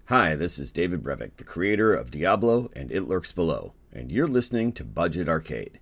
Hi, this is David Brevik, the creator of Diablo and It Lurks Below, and you're listening to Budget Arcade.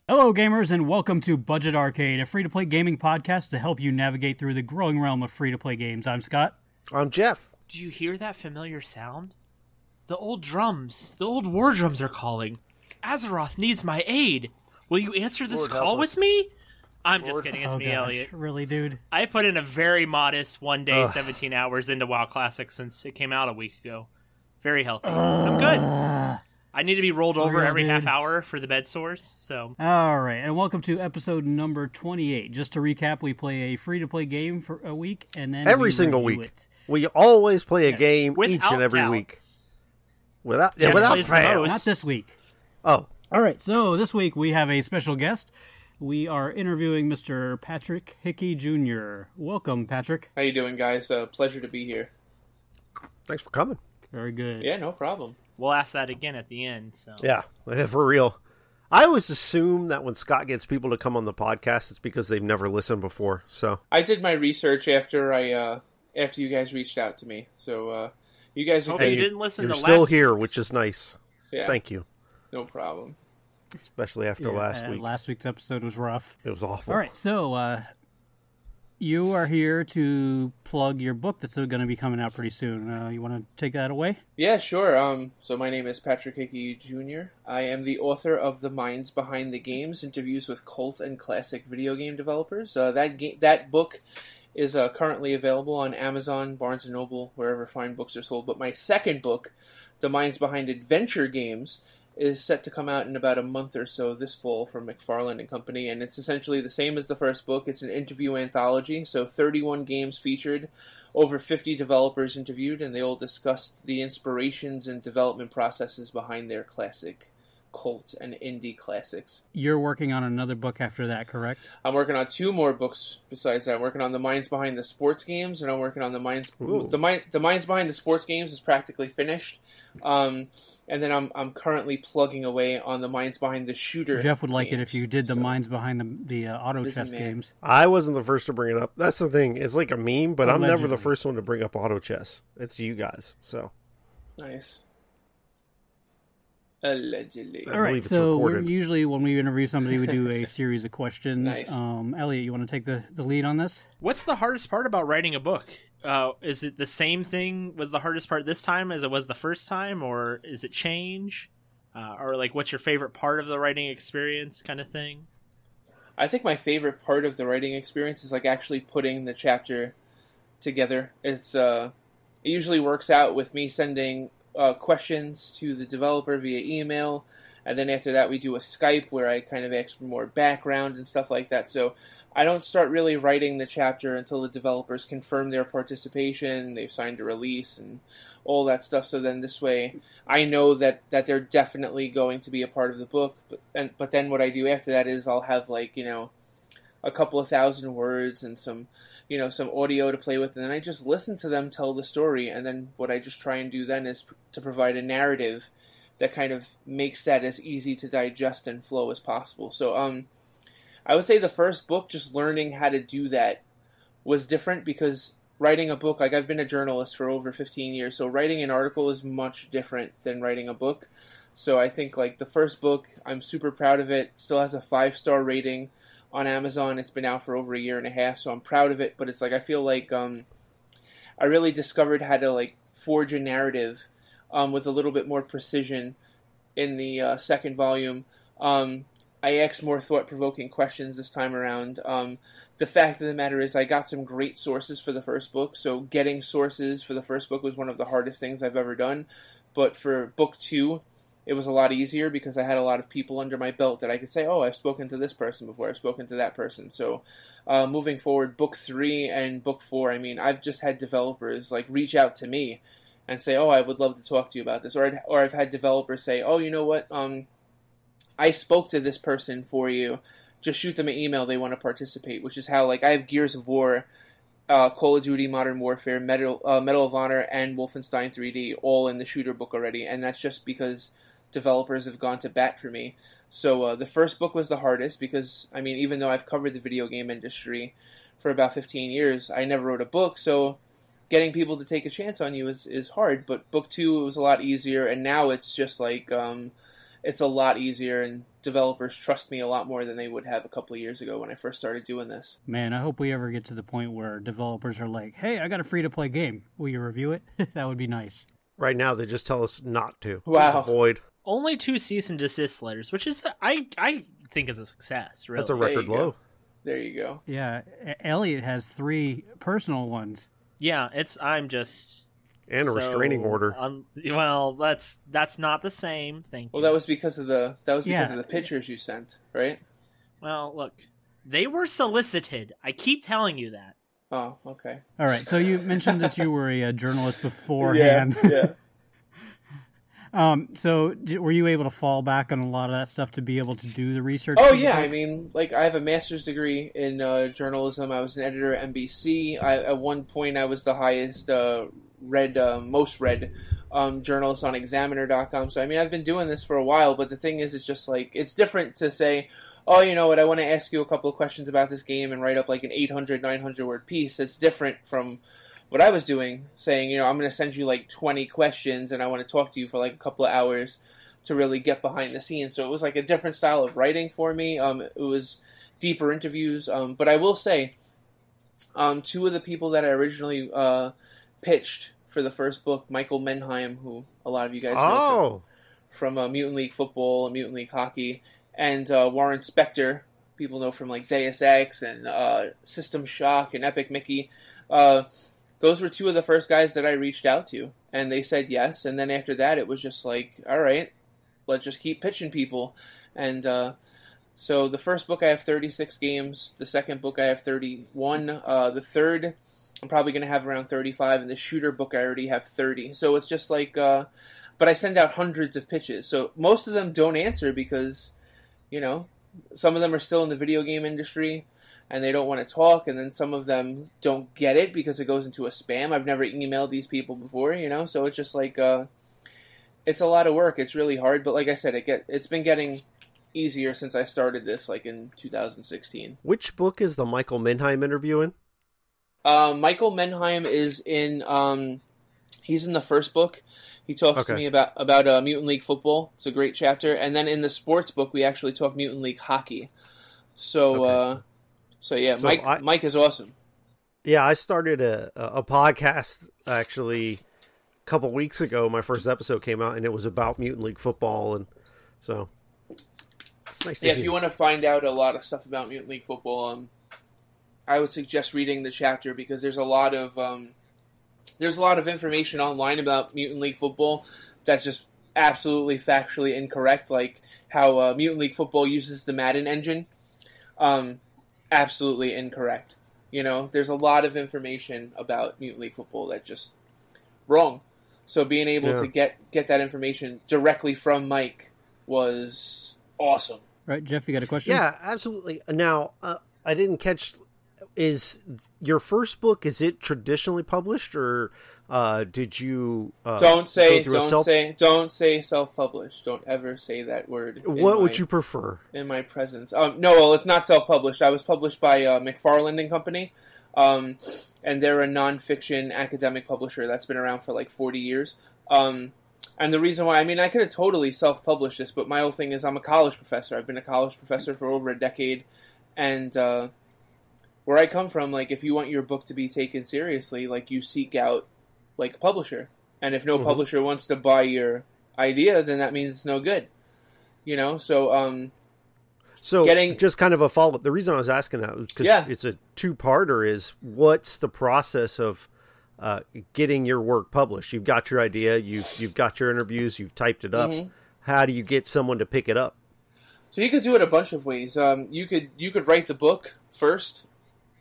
Hello gamers and welcome to Budget Arcade, a free-to-play gaming podcast to help you navigate through the growing realm of free-to-play games. I'm Scott. I'm Jeff. Do you hear that familiar sound? The old drums, the old war drums are calling. Azeroth needs my aid. Will you answer this call with me? I'm just kidding, it's me, gosh. Elliot. Really, dude? I put in a very modest 1 day, 17 hours into WoW Classic since it came out a week ago. Very healthy. I'm good. I need to be rolled over every half hour for the bed sores, so... Alright, and welcome to episode number 28. Just to recap, we play a free-to-play game for a week, and then every single week. We always play a game each and every week. Without fail. Not this week. Oh. Alright, so this week we have a special guest. We are interviewing Mr. Patrick Hickey Jr. Welcome, Patrick. How you doing, guys? Pleasure to be here. Thanks for coming. Very good. Yeah, no problem. We'll ask that again at the end, so... Yeah, for real. I always assume that when Scott gets people to come on the podcast, it's because they've never listened before, so... I did my research after you guys reached out to me, so, you guys... Okay, you didn't listen to last... You're still here, which is nice. Yeah. Thank you. No problem. Especially after last week. Last week's episode was rough. It was awful. All right, so you are here to plug your book that's going to be coming out pretty soon. You want to take that away? Yeah, sure. So my name is Patrick Hickey Jr. I am the author of The Minds Behind the Games, Interviews with Cult and Classic Video Game Developers. That book is currently available on Amazon, Barnes & Noble, wherever fine books are sold. But my second book, The Minds Behind Adventure Games, is set to come out in about a month or so this fall from McFarlane and Company, and it's essentially the same as the first book. It's an interview anthology, so 31 games featured, over 50 developers interviewed, and they all discussed the inspirations and development processes behind their classic cult and indie classics. You're working on another book after that, correct? I'm working on 2 more books besides that. I'm working on The Minds Behind the Sports Games, and I'm working on The Minds Behind the Sports Games is practically finished. And then I'm currently plugging away on The Minds Behind the Shooter. Jeff would like games, it if you did the Minds Behind the auto chess games. I wasn't the first to bring it up. That's the thing. It's like a meme, but I'm never the first one to bring up auto chess. It's you guys. So nice. Allegedly. All right, so we're usually when we interview somebody, we do a series of questions. Nice. Elliot, you want to take the lead on this? What's the hardest part about writing a book? Is it the same thing was the hardest part this time as it was the first time, or is it change? Or like, what's your favorite part of the writing experience kind of thing? I think my favorite part of the writing experience is like actually putting the chapter together. It usually works out with me sending questions to the developer via email, and then after that we do a Skype where I kind of ask for more background and stuff like that. So I don't start really writing the chapter until the developers confirm their participation, they've signed a release and all that stuff. So then this way I know that they're definitely going to be a part of the book. But then what I do after that is I'll have a couple of thousand words and some audio to play with, and then I just listen to them tell the story, and then what I just try and do then is to provide a narrative that kind of makes that as easy to digest and flow as possible. So I would say the first book, just learning how to do that was different, because writing a book, like I've been a journalist for over 15 years, so writing an article is much different than writing a book. So I think like the first book, I'm super proud of it, still has a 5-star rating on Amazon. It's been out for over a year and a half, so I'm proud of it. But it's like I feel like I really discovered how to like forge a narrative with a little bit more precision in the second volume. I asked more thought-provoking questions this time around. The fact of the matter is I got some great sources for the first book, so getting sources for the first book was one of the hardest things I've ever done. But for book 2, it was a lot easier because I had a lot of people under my belt that I could say, oh, I've spoken to this person before, I've spoken to that person. So moving forward, book 3 and book 4, I mean, I've just had developers like reach out to me and say, oh, I would love to talk to you about this. Or I've had developers say, oh, you know what, I spoke to this person for you. Just shoot them an email, they want to participate, which is how, like, I have Gears of War, Call of Duty, Modern Warfare, Medal of Honor, and Wolfenstein 3D all in the shooter book already, and that's just because developers have gone to bat for me. So the first book was the hardest because, I mean, even though I've covered the video game industry for about 15 years, I never wrote a book, so getting people to take a chance on you is hard, but book 2 it was a lot easier, and now it's just like, it's a lot easier, and developers trust me a lot more than they would have a couple of years ago when I first started doing this. Man, I hope we ever get to the point where developers are like, hey, I got a free-to-play game. Will you review it? That would be nice. Right now, they just tell us not to. Wow. Avoid. Only 2 cease and desist letters, which is, I think is a success, really. That's a record low. There you go. Yeah, Elliot has 3 personal ones. Yeah, I'm just... And a restraining order. Well, that's not the same thing. Well, that was because of the of the pictures you sent, right? Well, look, they were solicited. I keep telling you that. Oh, okay. All right. So you mentioned that you were a journalist beforehand. Yeah. So were you able to fall back on a lot of that stuff to be able to do the research? Oh, yeah. I mean, like, I have a master's degree in journalism. I was an editor at NBC. At one point, I was the highest most read journalist on Examiner.com. So, I mean, I've been doing this for a while, but the thing is, it's just like, it's different to say, oh, you know what, I want to ask you a couple of questions about this game and write up like an 800, 900 word piece. It's different from what I was doing, saying, you know, I'm going to send you like 20 questions and I want to talk to you for like a couple of hours to really get behind the scenes. So it was like a different style of writing for me. It was deeper interviews. But I will say, 2 of the people that I originally pitched for the first book, Michael Menheim, who a lot of you guys know from Mutant League Football and Mutant League Hockey, and Warren Spector, people know from like Deus Ex and System Shock and Epic Mickey. Those were 2 of the first guys that I reached out to, and they said yes. And then after that, it was just like, all right, let's just keep pitching people. And so the first book I have 36 games. The second book I have 31. The third I'm probably going to have around 35, and the shooter book I already have 30. So it's just like, but I send out hundreds of pitches. So most of them don't answer because, you know, some of them are still in the video game industry and they don't want to talk, and then some of them don't get it because it goes into a spam. I've never emailed these people before, you know, so it's just like, it's a lot of work. It's really hard, but like I said, it's been getting easier since I started this, like in 2016. Which book is the Michael Menheim interview in? Michael Menheim is in, he's in the first book. He talks to me about Mutant League Football. It's a great chapter. And then in the sports book, we actually talk Mutant League Hockey. So, Mike is awesome. Yeah, I started a podcast actually a couple weeks ago. My first episode came out, and it was about Mutant League Football, and so it's nice to hear. If you want to find out a lot of stuff about Mutant League Football, I would suggest reading the chapter because there's a lot of information online about Mutant League Football that's just absolutely factually incorrect, like how Mutant League Football uses the Madden engine. Absolutely incorrect. You know, there's a lot of information about Mutant League Football that's just wrong. So being able to get that information directly from Mike was awesome. Right, Jeff, you got a question? Yeah, absolutely. Now, I didn't catch... Is your first book, is it traditionally published, or did you don't say self-published. Don't ever say that word. What would you prefer? In my presence. No, well, it's not self-published. I was published by McFarland and Company, and they're a non-fiction academic publisher that's been around for like 40 years. And the reason why, I mean, I could have totally self-published this, but my whole thing is I'm a college professor. I've been a college professor for over a decade, and where I come from, like, if you want your book to be taken seriously, like, you seek out, like, a publisher. And if no publisher wants to buy your idea, then that means it's no good. You know? So So getting just kind of a follow-up. The reason I was asking that was because it's a two-parter is what's the process of getting your work published? You've got your idea, you've got your interviews, you've typed it up. Mm-hmm. How do you get someone to pick it up? So you could do it a bunch of ways. You could write the book first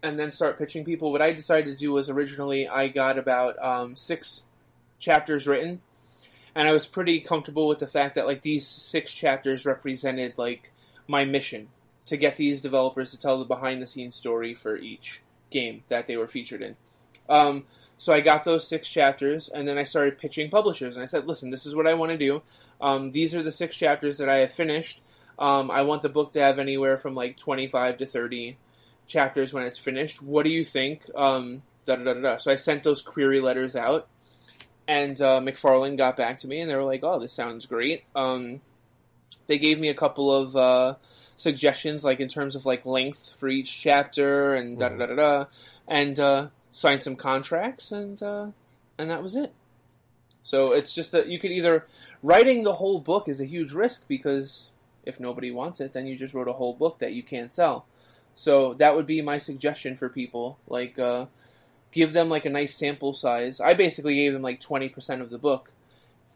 and then start pitching people. What I decided to do was originally I got about 6 chapters written, and I was pretty comfortable with the fact that like these 6 chapters represented like my mission to get these developers to tell the behind-the-scenes story for each game that they were featured in. So I got those 6 chapters, and then I started pitching publishers, and I said, listen, this is what I want to do. These are the 6 chapters that I have finished. I want the book to have anywhere from like 25 to 30 chapters when it's finished. What do you think? So I sent those query letters out, and McFarlane got back to me, and they were like, oh, this sounds great. They gave me a couple of suggestions, like in terms of like length for each chapter, and and signed some contracts, and that was it. So it's just that you could either writing the whole book is a huge risk because if nobody wants it, then you just wrote a whole book that you can't sell. So that would be my suggestion for people. Like, give them like a nice sample size. I basically gave them like 20% of the book.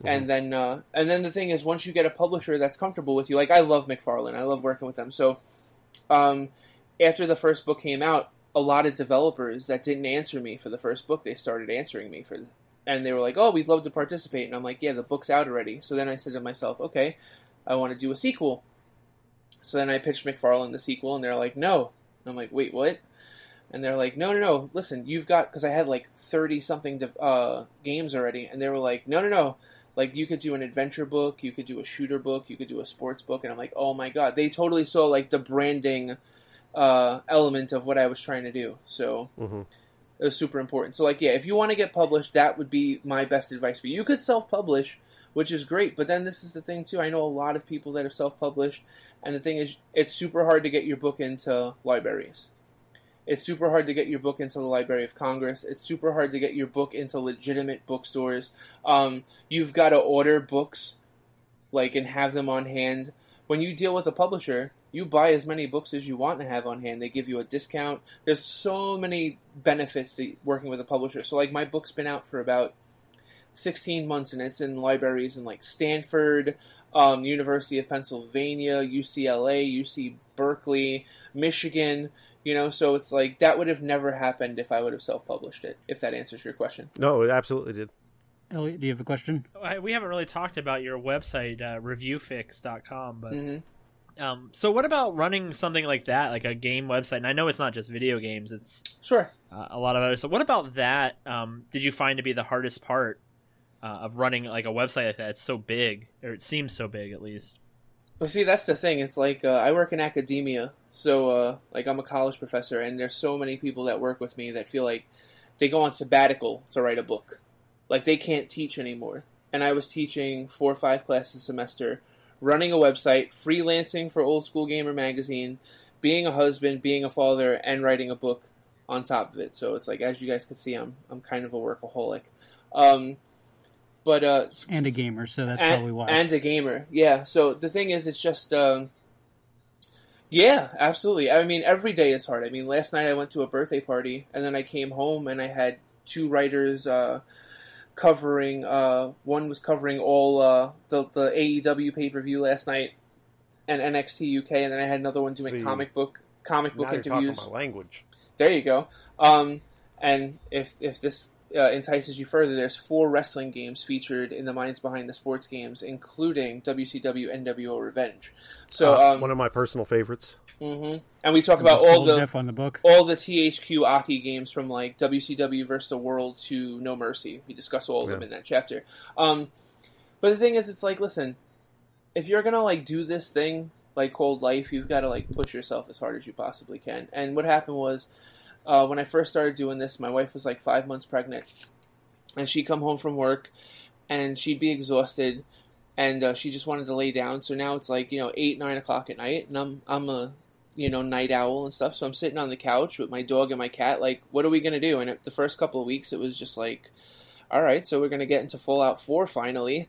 Mm-hmm. And then the thing is, once you get a publisher that's comfortable with you, like I love McFarlane, I love working with them. So after the first book came out, a lot of developers that didn't answer me for the first book, they started answering me and they were like, "Oh, we'd love to participate." And I'm like, "Yeah, the book's out already." So then I said to myself, "Okay, I want to do a sequel." So then I pitched McFarlane the sequel, and they're like, "No." And I'm like, "Wait, what?" And they're like, no. Listen, you've got, because I had like 30-something games already, and they were like, no. Like, you could do an adventure book, you could do a shooter book, you could do a sports book, and I'm like, oh my god. They totally saw, like, the branding element of what I was trying to do. So, It was super important. So, like, yeah, if you want to get published, that would be my best advice for you. You could self-publish, which is great, but then this is the thing, too. I know a lot of people that have self-published, and the thing is, it's super hard to get your book into libraries. It's super hard to get your book into the Library of Congress. It's super hard to get your book into legitimate bookstores. You've got to order books, like, and have them on hand. When you deal with a publisher, you buy as many books as you want to have on hand. They give you a discount. There's so many benefits to working with a publisher. So, like, my book's been out for about 16 months, and it's in libraries in, like, Stanford, University of Pennsylvania, UCLA, UC Berkeley, Michigan. You know, so it's like, that would have never happened if I would have self-published it, if that answers your question. No, it absolutely did. Elliot, do you have a question? We haven't really talked about your website, reviewfix.com, but so what about running something like that, like a game website? And I know it's not just video games, it's sure a lot of others. So what about that did you find to be the hardest part of running like a website like that? It's so big, or it seems so big at least. Well, see, that's the thing. It's like, I work in academia, so, like, I'm a college professor, and there's so many people that work with me that feel like they go on sabbatical to write a book. Like, they can't teach anymore. And I was teaching 4 or 5 classes a semester, running a website, freelancing for Old School Gamer magazine, being a husband, being a father, and writing a book on top of it. So it's like, as you guys can see, I'm kind of a workaholic. And a gamer, so that's probably why. And a gamer, yeah. So the thing is, it's just, yeah, absolutely. I mean, every day is hard. I mean, last night I went to a birthday party, and then I came home, and I had 2 writers covering, one was covering all the AEW pay-per-view last night, and NXT UK, and then I had another one doing comic book now interviews. You're talking my language. There you go. And if this entices you further, there's 4 wrestling games featured in the Minds Behind the Sports games, including WCW NWO Revenge. So one of my personal favorites. Mm-hmm. And we talk about all the Jeff on the book. all the THQ Aki games from like WCW vs. the World to No Mercy. We discuss all of them in that chapter. But the thing is, it's like, listen, if you're gonna like do this thing like called life, you've got to like push yourself as hard as you possibly can. And what happened was, when I first started doing this, my wife was like 5 months pregnant, and she'd come home from work, and she'd be exhausted, and she just wanted to lay down. So now it's like, 8, 9 o'clock at night, and I'm a night owl and stuff. So I'm sitting on the couch with my dog and my cat. Like, what are we gonna do? And the first couple of weeks, it was just like, all right, so we're gonna get into Fallout 4 finally,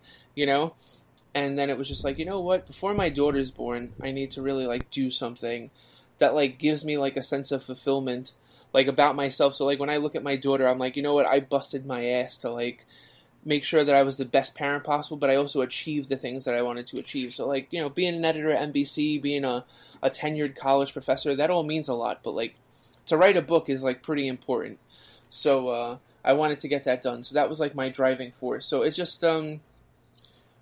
And then it was just like, you know what? Before my daughter's born, I need to really like do something that like gives me like a sense of fulfillment, like about myself. So like when I look at my daughter, I'm like, you know what? I busted my ass to like make sure that I was the best parent possible, but I also achieved the things that I wanted to achieve. So like, you know, being an editor at NBC, being a tenured college professor, that all means a lot. But like to write a book is like pretty important. So I wanted to get that done. So that was like my driving force. So it's just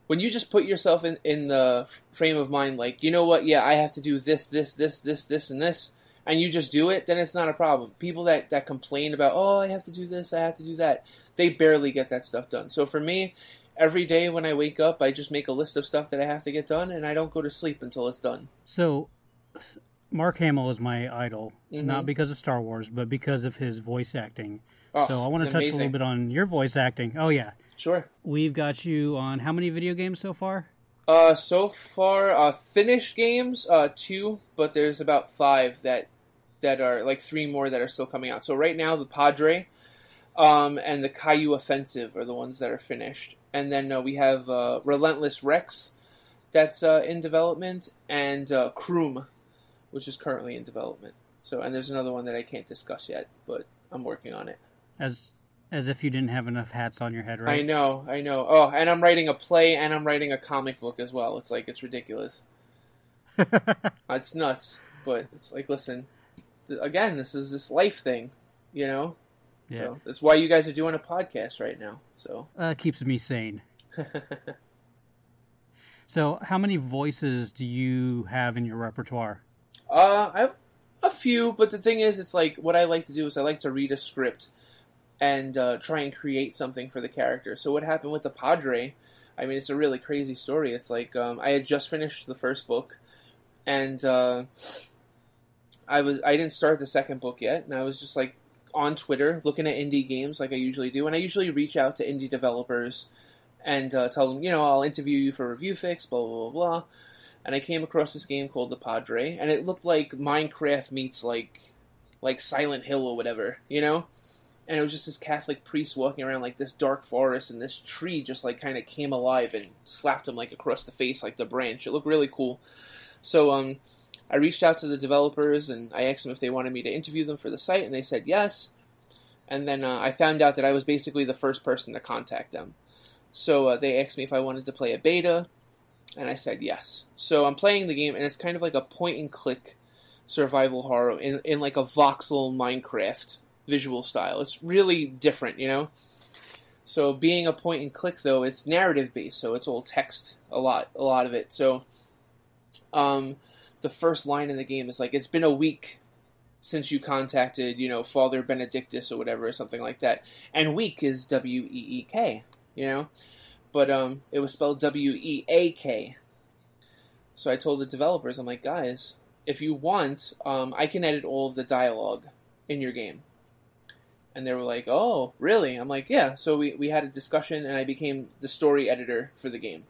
when you just put yourself in the frame of mind, like, you know what, yeah, I have to do this, and this, and you just do it, then it's not a problem. People that complain about, oh, I have to do this, I have to do that, they barely get that stuff done. So for me, every day when I wake up, I just make a list of stuff that I have to get done, and I don't go to sleep until it's done. So Mark Hamill is my idol, not because of Star Wars, but because of his voice acting. Oh, so I want to touch a little bit on your voice acting. Oh, yeah. Sure. We've got you on how many video games so far? So far, finished games, 2, but there's about 5 that are, like 3 more that are still coming out. So right now, the Padre, and the Caillou Offensive are the ones that are finished. And then we have Relentless Rex that's in development, and Kroom, which is currently in development. So, and there's another one that I can't discuss yet, but I'm working on it. As if you didn't have enough hats on your head, right? I know. Oh, and I'm writing a play and I'm writing a comic book as well. It's like, it's ridiculous. It's nuts. But it's like, listen, again, this is this life thing, you know? Yeah. So that's why you guys are doing a podcast right now. So keeps me sane. So how many voices do you have in your repertoire? I have a few, but the thing is, it's like, what I like to do is I like to read a script and try and create something for the character. So what happened with the Padre, I mean, it's a really crazy story. It's like, I had just finished the first book, and I didn't start the second book yet, and I was just like on Twitter looking at indie games like I usually do, and I usually reach out to indie developers and tell them, you know, I'll interview you for Review Fix, blah, blah, blah, blah. And I came across this game called The Padre, and it looked like Minecraft meets like Silent Hill or whatever, you know? And it was just this Catholic priest walking around like this dark forest, and this tree just like kind of came alive and slapped him like across the face like the branch. It looked really cool. So I reached out to the developers and I asked them if they wanted me to interview them for the site, and they said yes. And then I found out that I was basically the first person to contact them. So they asked me if I wanted to play a beta, and I said yes. So I'm playing the game, and it's kind of like a point-and-click survival horror in like a voxel Minecraft visual style. It's really different, you know? So being a point-and-click, though, it's narrative-based, so it's all text, a lot of it. So the first line in the game is like, it's been a week since you contacted, you know, Father Benedictus or whatever, or something like that. And week is W-E-E-K, you know? But it was spelled W-E-A-K. So I told the developers, I'm like, guys, if you want, I can edit all of the dialogue in your game. And they were like, oh, really? I'm like, yeah. So we had a discussion, and I became the story editor for the game.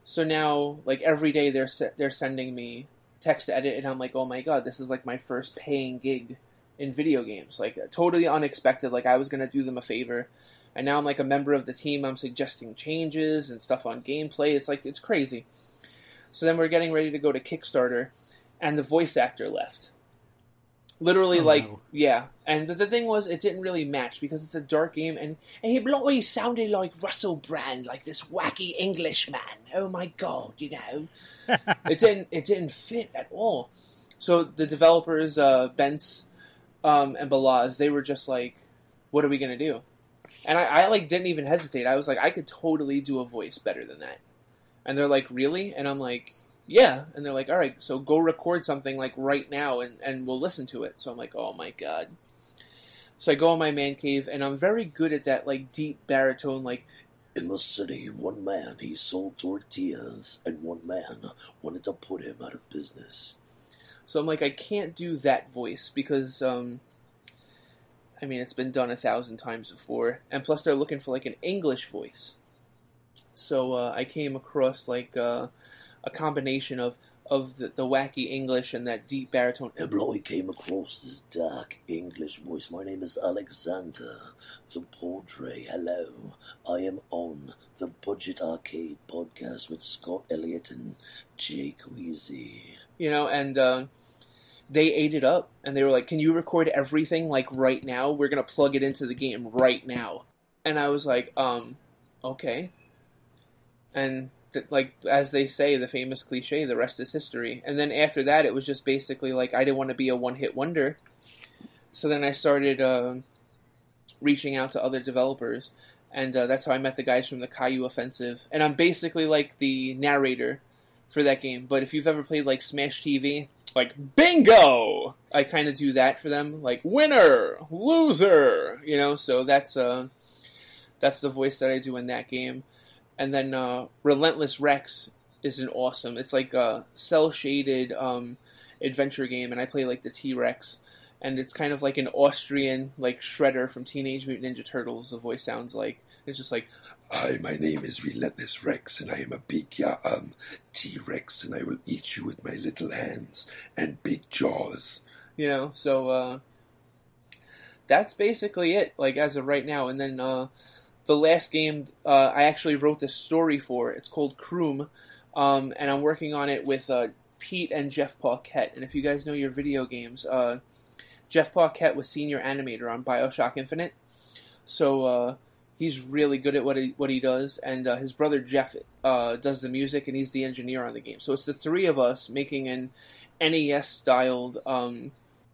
So now, like, every day they're sending me text to edit, and I'm like, oh my god, this is like my first paying gig in video games. Like, totally unexpected. Like, I was going to do them a favor. And now I'm like a member of the team. I'm suggesting changes and stuff on gameplay. It's like, it's crazy. So then we're getting ready to go to Kickstarter, and the voice actor left. Literally, no. Yeah. And the thing was, it didn't really match because it's a dark game, and he bloody sounded like Russell Brand, like this wacky Englishman. Oh my god, you know. It didn't fit at all. So the developers, Bentz and Balaz, they were just like, what are we going to do? And I like didn't even hesitate. I was like, I could totally do a voice better than that. And they're like, really? And I'm like, yeah. And they're like, all right, so go record something like right now and we'll listen to it. So I'm like, oh my god. So I go in my man cave, and I'm very good at that like deep baritone, like, in the city, one man, he sold tortillas, and one man wanted to put him out of business. So I'm like, I can't do that voice because, I mean, it's been done 1,000 times before. And plus they're looking for like an English voice. So I came across like a combination of the wacky English and that deep baritone. And blow, he came across this dark English voice. My name is Alexander, the Padre. Hello, I am on the Budget Arcade podcast with Scott Elliott and Jake Weezy. And they ate it up, and they were like, can you record everything, like, right now? We're going to plug it into the game right now. And I was like, okay. And, as they say, the famous cliche, the rest is history. And then after that, it was just basically, like, I didn't want to be a one-hit wonder. So then I started reaching out to other developers, and that's how I met the guys from the Caillou Offensive. And I'm basically, like, the narrator for that game. But if you've ever played, like, Smash TV, like, bingo! I kind of do that for them. Like, winner! Loser! So that's the voice that I do in that game. And then Relentless Rex is an awesome... It's like a cel-shaded adventure game, and I play, like, the T-Rex. And it's kind of like an Austrian, like, Shredder from Teenage Mutant Ninja Turtles, the voice sounds like. It's just like, Hi, my name is Relentless Rex, and I am a big T-Rex, and I will eat you with my little hands and big jaws. So that's basically it, like, as of right now. And then the last game I actually wrote the story for. It's called Kroom, and I'm working on it with Pete and Jeff Paquette. And if you guys know your video games, Jeff Paquette was senior animator on BioShock Infinite, so he's really good at what he does, and his brother Jeff does the music, and he's the engineer on the game. So it's the three of us making an NES-styled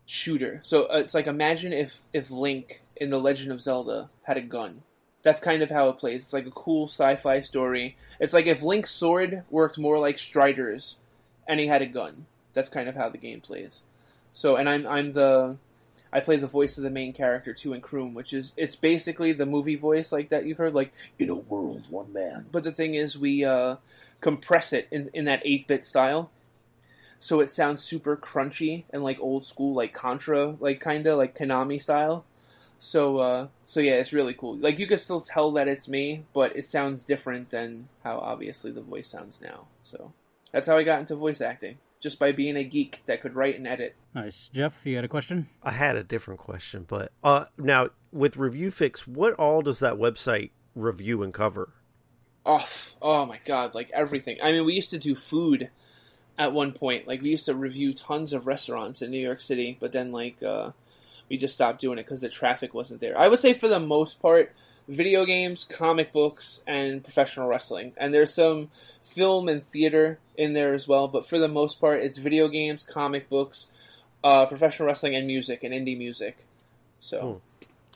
shooter. So it's like, imagine if Link in The Legend of Zelda had a gun. That's kind of how it plays. It's like a cool sci-fi story. It's like if Link's sword worked more like Strider's, and he had a gun. That's kind of how the game plays. So, and I play the voice of the main character too in Kroom, it's basically the movie voice like that you've heard, like, in a world, one man. But the thing is, we compress it in that 8-bit style, so it sounds super crunchy and like old school, like Contra, like kinda like Konami style. So yeah, it's really cool. Like, you can still tell that it's me, but it sounds different than how obviously the voice sounds now. So that's how I got into voice acting. Just by being a geek that could write and edit. Nice. Jeff, you got a question? I had a different question, but now with ReviewFix, what all does that website review and cover? Oh my god, like everything. I mean, we used to do food at one point. Like, we used to review tons of restaurants in New York City, but then, like, we just stopped doing it because the traffic wasn't there. I would say for the most part, video games, comic books, and professional wrestling. And there's some film and theater in there as well, but for the most part, it's video games, comic books, professional wrestling, and music, and indie music. So,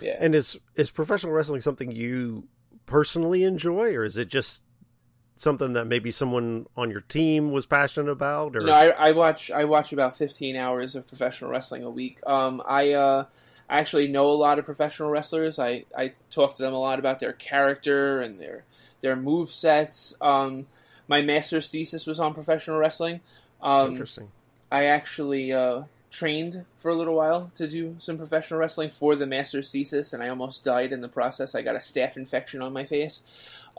yeah. And is professional wrestling something you personally enjoy, or is it just something that maybe someone on your team was passionate about? Or? No, I watch about 15 hours of professional wrestling a week. I actually know a lot of professional wrestlers. I talk to them a lot about their character and their move sets. My master's thesis was on professional wrestling. Interesting. I actually trained for a little while to do some professional wrestling for the master's thesis, and I almost died in the process. I got a staph infection on my face.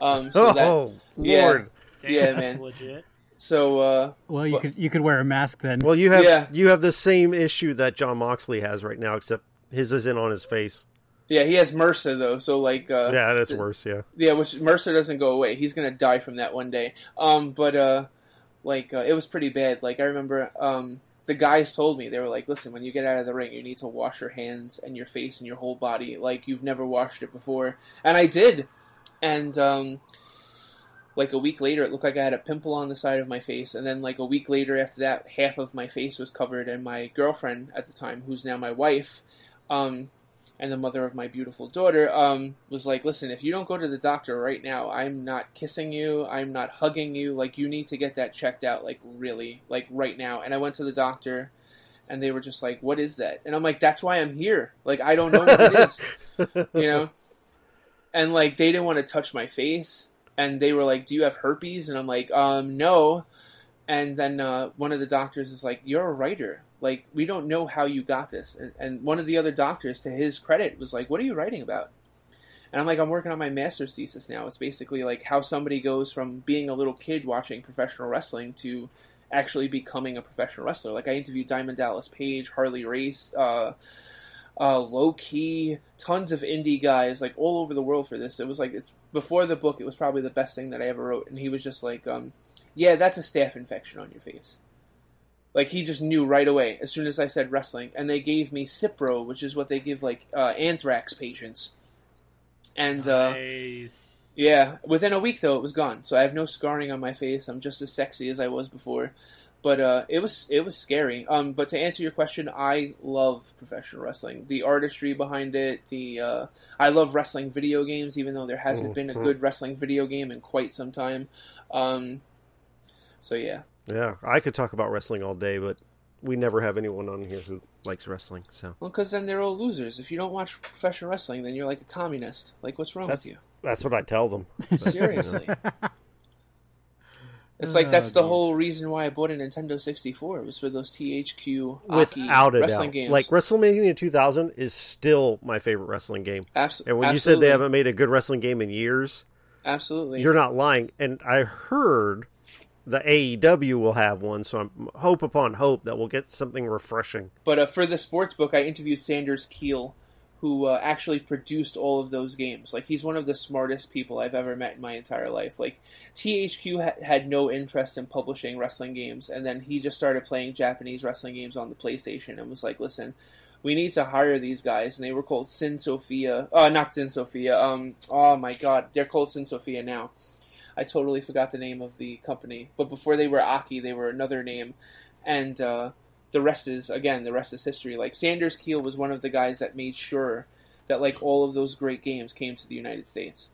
Lord! Yeah, Damn, yeah, that's man. legit. So, Well, you could wear a mask then. Well, you have the same issue that John Moxley has right now, except his isn't on his face. yeah, he has MRSA though. So, like, Yeah, that's worse. Yeah. yeah, which MRSA doesn't go away. He's gonna die from that one day. But it was pretty bad. Like, I remember, the guys told me, they were like, listen, when you get out of the ring, you need to wash your hands and your face and your whole body like you've never washed it before. And I did. And, like, a week later, it looked like I had a pimple on the side of my face. And then, like, a week later after that, half of my face was covered. And my girlfriend at the time, who's now my wife, and the mother of my beautiful daughter, was like, listen, if you don't go to the doctor right now, I'm not kissing you, I'm not hugging you, like, you need to get that checked out, like, really, like, right now. And I went to the doctor, and they were just like, what is that? And I'm like, that's why I'm here. Like, I don't know what it is, you know? And, like, they didn't want to touch my face, and they were like, do you have herpes? And I'm like, no. And then one of the doctors is like, you're a writer. Like, we don't know how you got this. And one of the other doctors, to his credit, was like, what are you writing about? And I'm like, I'm working on my master's thesis now. It's basically like how somebody goes from being a little kid watching professional wrestling to actually becoming a professional wrestler. Like, I interviewed Diamond Dallas Page, Harley Race, Low Key, tons of indie guys, like, all over the world for this. It was like, before the book, it was probably the best thing that I ever wrote. And he was just like, yeah, that's a staph infection on your face. Like, he just knew right away as soon as I said wrestling. And they gave me Cipro, which is what they give, like, anthrax patients. And, nice. Yeah, within a week, though, it was gone. So I have no scarring on my face. I'm just as sexy as I was before. But it was scary. But to answer your question, I love professional wrestling. The artistry behind it, I love wrestling video games, even though there hasn't been a good wrestling video game in quite some time. So, yeah. Yeah, I could talk about wrestling all day, but we never have anyone on here who likes wrestling. So, well, because then they're all losers. If you don't watch professional wrestling, then you're like a communist. Like, what's wrong with you? That's what I tell them. Seriously. It's like that's the whole reason why I bought a Nintendo 64. It was for those THQ without a wrestling doubt. games. Like, WrestleMania 2000 is still my favorite wrestling game. Absolutely. And when you said they haven't made a good wrestling game in years, absolutely, you're not lying. And I heard the AEW will have one, so I'm hope upon hope that we'll get something refreshing. But for the sports book, I interviewed Sanders Keel, who actually produced all of those games. Like, he's one of the smartest people I've ever met in my entire life. Like, THQ had no interest in publishing wrestling games, and then he just started playing Japanese wrestling games on the PlayStation and was like, listen, we need to hire these guys. And they were called Sin Sophia. Not Sin Sophia. Oh my god, they're called Sin Sophia now. I totally forgot the name of the company. But before they were Aki, they were another name. And the rest is history. Like, Sanders Keel was one of the guys that made sure that, like, all of those great games came to the United States.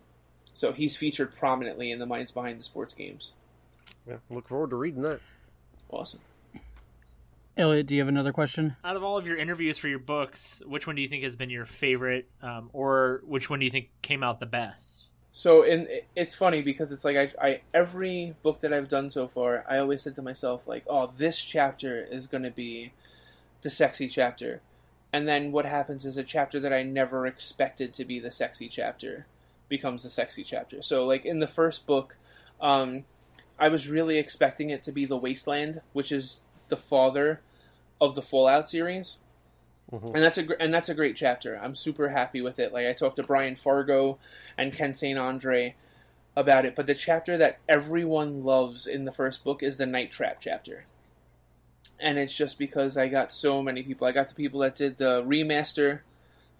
So he's featured prominently in the minds behind the sports games. Yeah, look forward to reading that. Awesome. Elliot, do you have another question? Out of all of your interviews for your books, which one do you think has been your favorite, or which one do you think came out the best? So it's funny because it's like I every book that I've done so far, I always said to myself, like, oh, this chapter is going to be the sexy chapter. And then what happens is a chapter that I never expected to be the sexy chapter becomes the sexy chapter. So, like, in the first book, I was really expecting it to be the Wasteland, which is the father of the Fallout series. Mm-hmm. And that's a great chapter. I'm super happy with it. Like, I talked to Brian Fargo and Ken St. Andre about it. But the chapter that everyone loves in the first book is the Night Trap chapter. And it's just because I got so many people. I got the people that did the remaster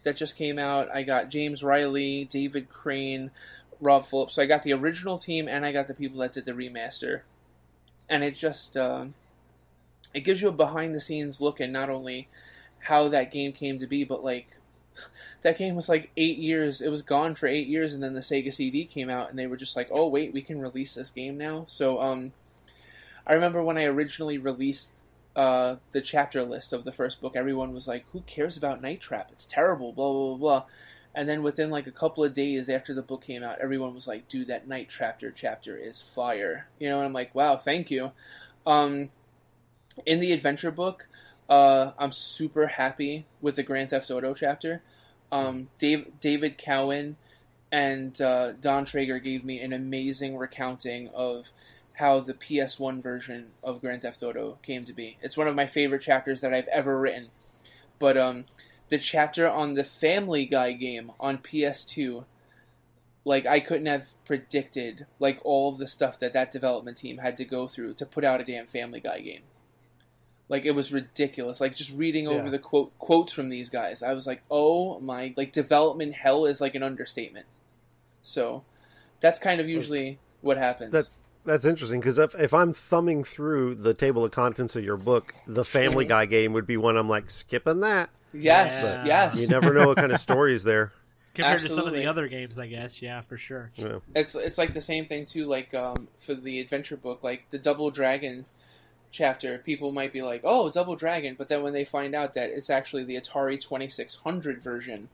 that just came out. I got James Riley, David Crane, Rob Phillips. So I got the original team and I got the people that did the remaster. And it just it gives you a behind-the-scenes look at not only how that game came to be, but, like, that game was like 8 years. It was gone for 8 years, and then the Sega CD came out, and they were just like, oh, wait, we can release this game now? So, I remember when I originally released the chapter list of the first book, everyone was like, who cares about Night Trap? It's terrible, blah, blah, blah, blah. And then within, like, a couple of days after the book came out, everyone was like, dude, that Night chapter is fire. You know, and I'm like, wow, thank you. In the adventure book, I'm super happy with the Grand Theft Auto chapter. David Cowan and Don Traeger gave me an amazing recounting of how the PS1 version of Grand Theft Auto came to be. It's one of my favorite chapters that I've ever written. But the chapter on the Family Guy game on PS2, like, I couldn't have predicted, like, all of the stuff that development team had to go through to put out a damn Family Guy game. Like, it was ridiculous. Like, just reading over the quotes from these guys, I was like, oh my, like, development hell is like an understatement. So, that's kind of usually what happens. That's interesting, because if I'm thumbing through the table of contents of your book, the Family Guy game would be one I'm like, skipping that. Yes, yeah. yes. You never know what kind of story is there. Compared to some of the other games, I guess, yeah, for sure. Yeah. It's like the same thing, too, like, for the adventure book, like, the Double Dragon chapter, people might be like, oh, Double Dragon, but then when they find out that it's actually the Atari 2600 version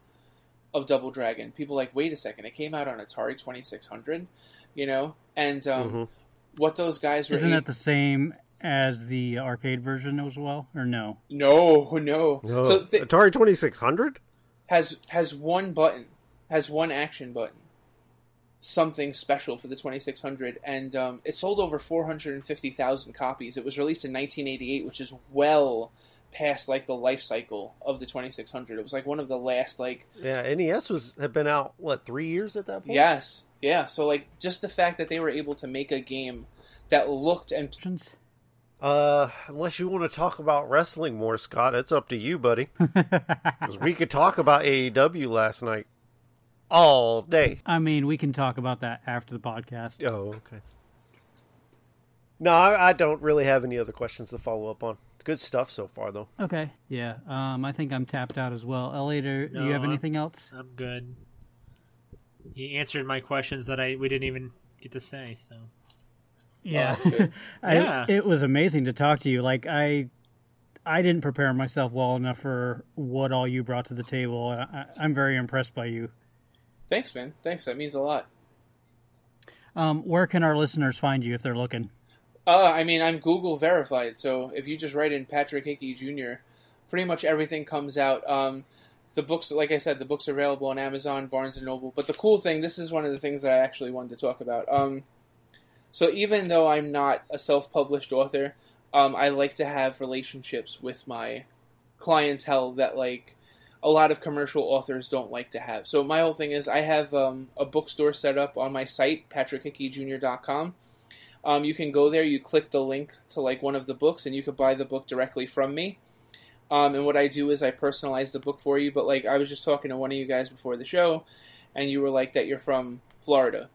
of Double Dragon, people are like, wait a second, it came out on Atari 2600, you know? And what those guys were... Isn't that the same as the arcade version as well, or no? No. So Atari 2600? Has one button, has one action button. Something special for the 2600, and it sold over 450,000 copies. It was released in 1988, which is well past, like, the life cycle of the 2600. It was like one of the last, like... Yeah, NES had been out, what, 3 years at that point? Yes. Yeah, so like just the fact that they were able to make a game that looked and Questions? Unless you want to talk about wrestling more, Scott, it's up to you, buddy. Because we could talk about AEW last night all day. I mean, we can talk about that after the podcast. Oh, okay. No, I don't really have any other questions to follow up on. It's good stuff so far, though. Okay, yeah. I think I'm tapped out as well. Elliot, do you have anything else? I'm good. He answered my questions that we didn't even get to say, so. Yeah. that's good. It was amazing to talk to you. Like, I didn't prepare myself well enough for what all you brought to the table. I'm very impressed by you. Thanks, man. Thanks. That means a lot. Where can our listeners find you if they're looking? I mean, I'm Google verified, so if you just write in Patrick Hickey Jr., pretty much everything comes out. The books, like I said, the books are available on Amazon, Barnes & Noble. But the cool thing, this is one of the things that I actually wanted to talk about. So even though I'm not a self-published author, I like to have relationships with my clientele that, like, a lot of commercial authors don't like to have. So my whole thing is I have a bookstore set up on my site, patrickhickeyjr.com. You can go there, you click the link to like one of the books, and you could buy the book directly from me. And what I do is I personalize the book for you. But like I was just talking to one of you guys before the show, and you were like that you're from Florida.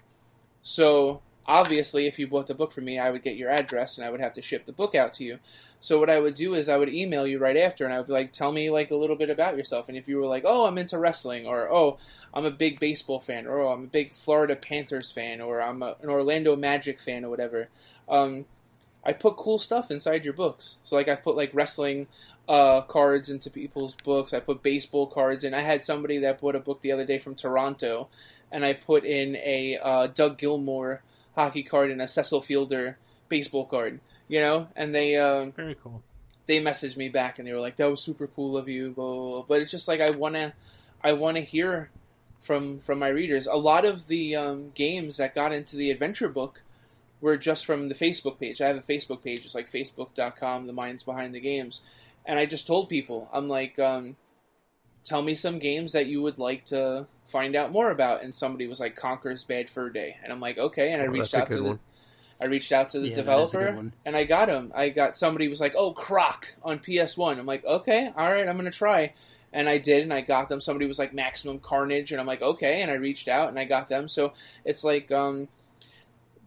So obviously, if you bought the book from me, I would get your address, and I would have to ship the book out to you. So what I would do is I would email you right after, and I would be like, tell me like a little bit about yourself. And if you were like, oh, I'm into wrestling, or oh, I'm a big baseball fan, or oh, I'm a big Florida Panthers fan, or I'm an Orlando Magic fan, or whatever, I put cool stuff inside your books. So like I've put like wrestling cards into people's books. I put baseball cards in. I had somebody that bought a book the other day from Toronto, and I put in a Doug Gilmour hockey card and a Cecil Fielder baseball card. You know, and they very cool. They messaged me back and they were like, "That was super cool of you." Blah, blah, blah. But it's just like I wanna hear from my readers. A lot of the games that got into the adventure book were just from the Facebook page. I have a Facebook page. It's like facebook.com, the minds behind the games. And I just told people, I'm like, tell me some games that you would like to find out more about. And somebody was like, Conker's Bad Fur Day. And I'm like, okay. And I reached out to the developer, and I got him. Somebody was like, oh, Croc on PS1. I'm like, okay, all right, I'm going to try. And I did, and I got them. Somebody was like, Maximum Carnage, and I'm like, okay. And I reached out, and I got them. So it's like,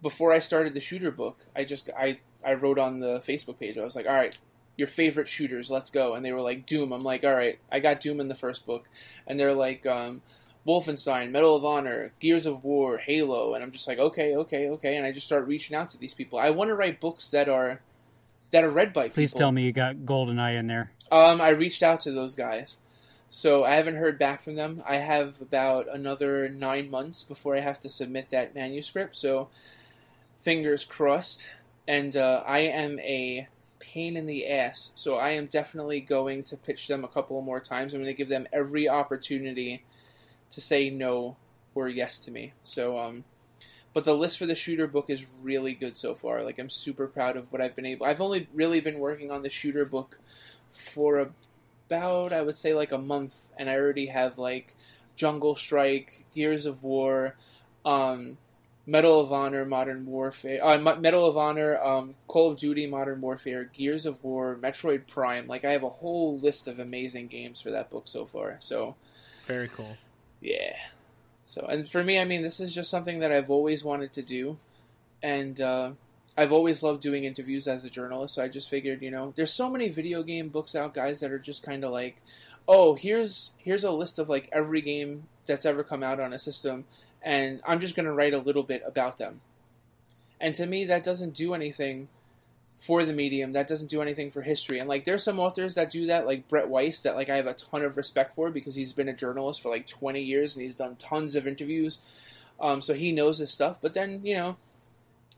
before I started the shooter book, I wrote on the Facebook page. I was like, all right, your favorite shooters, let's go. And they were like, Doom. I'm like, all right, I got Doom in the first book. And they're like, Wolfenstein, Medal of Honor, Gears of War, Halo, and I'm just like, okay, and I just start reaching out to these people. I want to write books that are read by people. Please tell me you got GoldenEye in there. I reached out to those guys, so I haven't heard back from them. I have about another 9 months before I have to submit that manuscript, so fingers crossed. And I am a pain in the ass, so I am definitely going to pitch them a couple more times. I'm going to give them every opportunity to say no or yes to me. So, but the list for the shooter book is really good so far. Like, I'm super proud of what I've been able. I've only really been working on the shooter book for about, I would say, like a month, and I already have like Jungle Strike, Gears of War, Medal of Honor, Modern Warfare, Medal of Honor, Call of Duty, Modern Warfare, Gears of War, Metroid Prime. Like, I have a whole list of amazing games for that book so far. So, very cool. Yeah. So, and for me, I mean, this is just something that I've always wanted to do, and I've always loved doing interviews as a journalist, so I just figured, there's so many video game books out, guys, that are just kind of like, oh, here's a list of, like, every game that's ever come out on a system, and I'm just going to write a little bit about them. And to me, that doesn't do anything for the medium. That doesn't do anything for history. And like, there's some authors that do that, like Brett Weiss, that like I have a ton of respect for because he's been a journalist for like 20 years and he's done tons of interviews. So he knows his stuff. But then,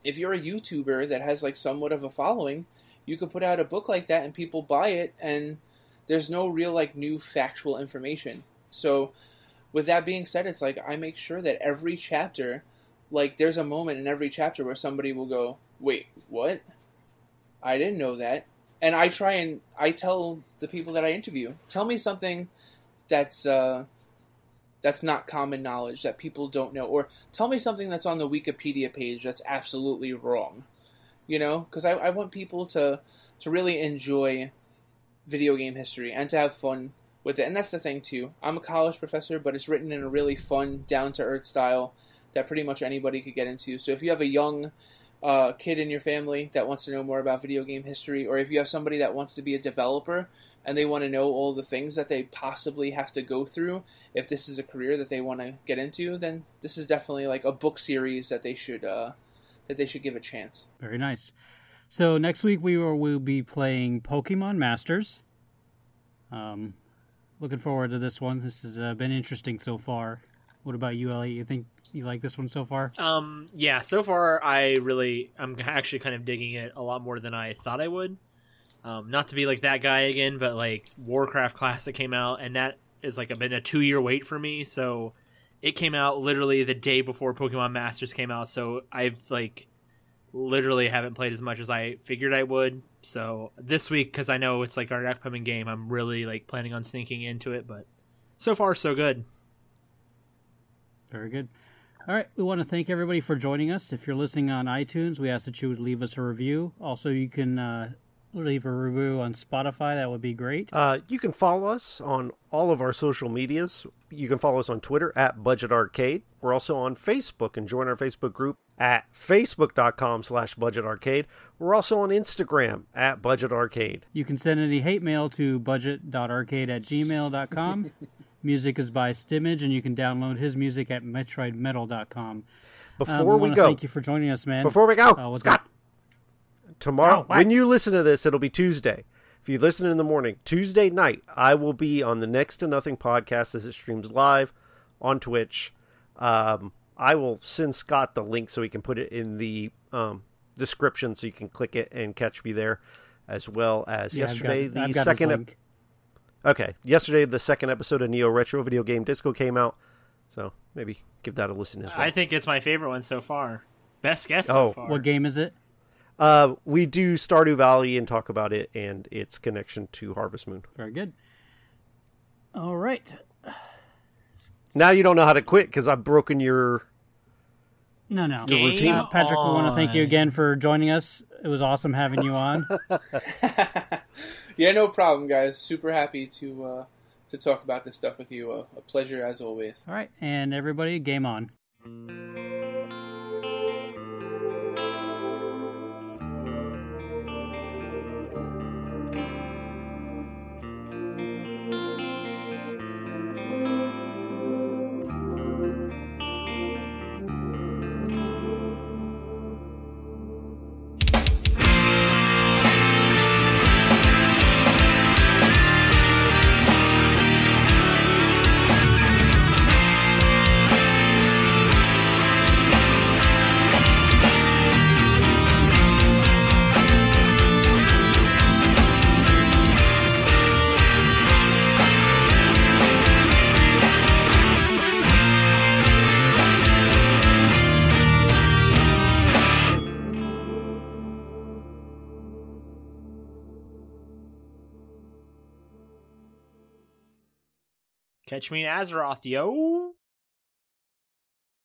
if you're a YouTuber that has like somewhat of a following, you could put out a book like that and people buy it and there's no real like new factual information. So with that being said, it's like I make sure that every chapter, like there's a moment in every chapter where somebody will go, wait, what? I didn't know that. And I tell the people that I interview, tell me something that's that's not common knowledge that people don't know, or tell me something that's on the Wikipedia page that's absolutely wrong. You know, because I want people to really enjoy video game history and to have fun with it. And that's the thing too. I'm a college professor, but it's written in a really fun, down-to-earth style that pretty much anybody could get into. So if you have a young kid in your family that wants to know more about video game history, or if you have somebody that wants to be a developer and they want to know all the things that they possibly have to go through, if this is a career that they want to get into, then this is definitely like a book series that they should give a chance. Very nice. So next week we'll be playing Pokemon Masters. Looking forward to this one. This has been interesting so far. What about you, Ellie? You think you like this one so far? Yeah, so far I'm actually kind of digging it a lot more than I thought I would. Not to be like that guy again, but like Warcraft Classic came out, and that is like been a 2-year wait for me. So it came out literally the day before Pokemon Masters came out. So I've like literally haven't played as much as I figured I would. So this week, because I know it's like our upcoming game, I'm really like planning on sinking into it. But so far, so good. Very good. All right, we want to thank everybody for joining us. If you're listening on iTunes, we ask that you would leave us a review. Also, you can leave a review on Spotify. That would be great. You can follow us on all of our social medias. You can follow us on Twitter at Budget Arcade. We're also on Facebook, and join our Facebook group at facebook.com/Budget Arcade. We're also on Instagram at Budget Arcade. You can send any hate mail to budget.arcade@gmail.com. Music is by Stimage, and you can download his music at metroidmetal.com. Before we go, thank you for joining us, man. Before we go, what's Scott, up? tomorrow, when you listen to this, it'll be Tuesday. If you listen in the morning, Tuesday night, I will be on the Next to Nothing podcast as it streams live on Twitch. I will send Scott the link so he can put it in the description so you can click it and catch me there, as well as yesterday the second. Yesterday the second episode of Neo Retro Video Game Disco came out, so maybe give that a listen as well. I think it's my favorite one so far. Best guess so far. What game is it? We do Stardew Valley and talk about it and its connection to Harvest Moon. Very good. All right. Now you don't know how to quit because I've broken your... No. Your routine. Patrick, we want to thank you again for joining us. It was awesome having you on. Yeah, no problem, guys. Super happy to talk about this stuff with you. A pleasure as always. All right, and everybody, game on. Catch me in Azeroth, yo!